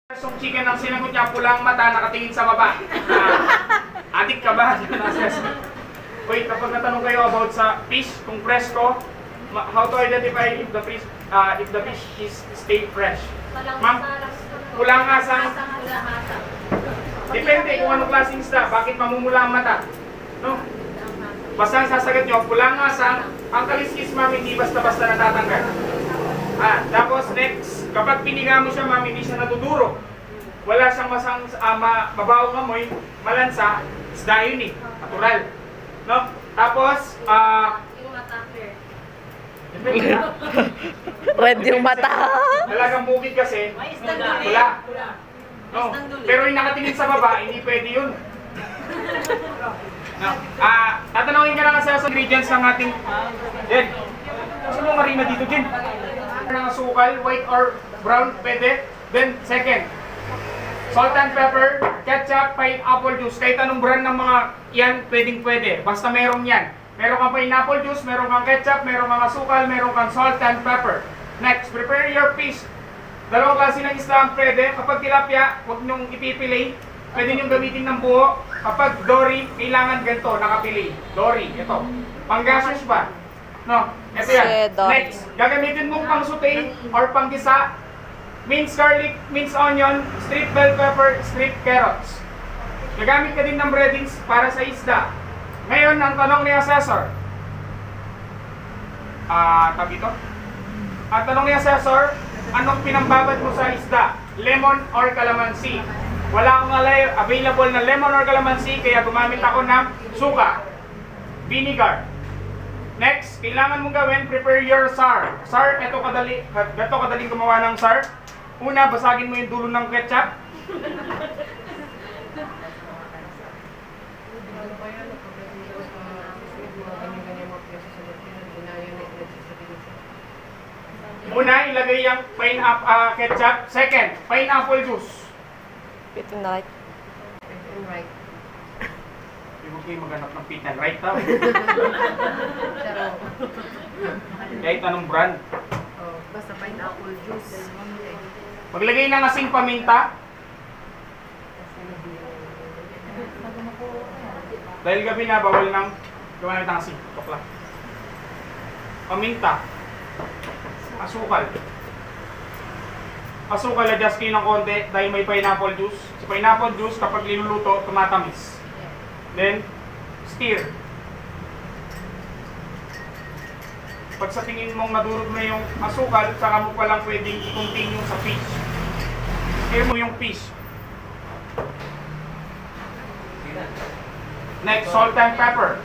Yung chicken ang sinagot niya, pulang mata, nakatingin sa baba. Adik ka ba? Wait, kapag natanong kayo about sa fish, kung presko, how to identify if the fish is stay fresh? Ma'am, pulang asang. Depende kung anong klaseng isda, bakit mamumula ang mata. No? Basta ang sasagot nyo, pulang asang, ang kaliskis ma'am, hindi basta-basta natatanggal. Tapos next, kapag piniga mo siya ma'am, hindi siya natuduro. Wala siyang mabawang amoy, malansa, isda yun eh, natural. No? Tapos, Yung mata, fair. Red yung mata. Talagang bukid kasi, wala. No? Pero yung nakatingin sa baba, hindi pwede yun. No? Tatanungin ka lang kasi sa ingredients ng ating Jen. Gusto mo marina dito, Jen? Ng asukal, white or brown, pwede. Then, second, salt and pepper, ketchup, pineapple juice. Kahit anong brand ng mga yan, pwedeng-pwede. Basta merong yan. Meron kang pineapple juice, meron kang ketchup, meron kang asukal, meron kang salt and pepper. Next, prepare your fish. Dalawang klase ng isda ang pwede. Kapag tilapia, huwag nyong ipipilay. Pwede nyong gamitin ng buo. Kapag dory, kailangan ganito, nakapilay. Dory, ito. Panggasos pa. No, ito yan. Next, gagamitin mong pang saute or pang gisa. Minced garlic, minced onion, strip bell pepper, strip carrots. Gagamit ka din ng breadings para sa isda. Ngayon, ang tanong ni Assessor. Tanong ni Assessor, anong pinambabad mo sa isda? Lemon or calamansi? Wala akong available na lemon or calamansi, kaya gumamit ako ng suka, vinegar. Next, kailangan mong gawin, prepare your SAR. SAR, ito kadaling gumawa ng SAR. Una, basagin mo yung dulo ng ketchup. Una, ilagay yung ketchup. Second, pineapple juice. Pit and right. Huwag kayo maghanap ng pit and right daw. Kahit anong brand. Basta pineapple juice. Maglagay ng asing paminta. Dahil gabi na, bawal nang gumamit ng asin. Tukla. Paminta. Asukal. Asukal, adjust kayo ng konti dahil may pineapple juice. Sa pineapple juice, kapag linuluto, tumatamis. Then, stir. Pag sa tingin mong nadurog na yung asukal, saka mo palang pwedeng i-continue sa fish. Stir mo yung fish. Next, salt and pepper.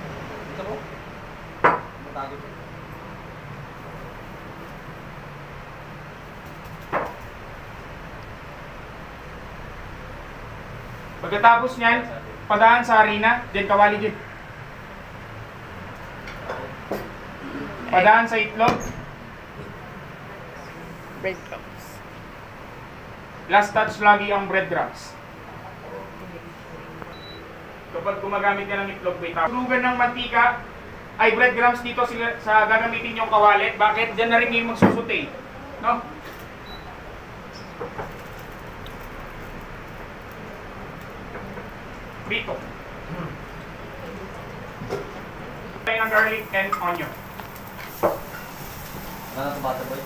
Pagkatapos niyan, padaan sa harina, then kawali din. Padaan sa itlog. Breadcrumbs. Last touch lagi ang breadcrumbs. Kapag gumagamit ka ng itlog, may tulugan ng mantika, ay breadcrumbs dito sila, sa gagamitin yung kawali. Bakit? Diyan na rin yung magsusute. No? Dito. Tayo ng garlic and onion. Ano ang bata boy?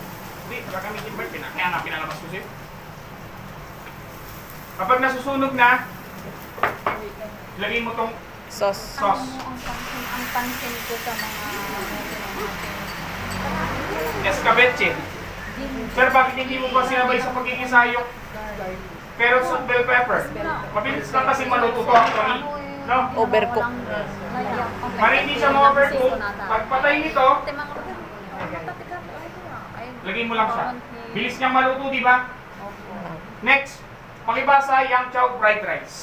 Hindi, gagamitin ba? Kaya nga pinalabas ko siya. Kapag nasusunog na, lagay mo tong Sauce. sauce. Ang pansin ko sa mga Escabeche. Sir, bakit hindi mo ba sinabay sa pagkikisa yung carrots and bell pepper? Mabilis lang kasi maluto to actually. No? Overcook. Para hindi siya ma-overcook, pagpatay nito, lagay mo lang siya. Bilis niyang maluto, di ba? Next, pakibasa yung chow fried rice.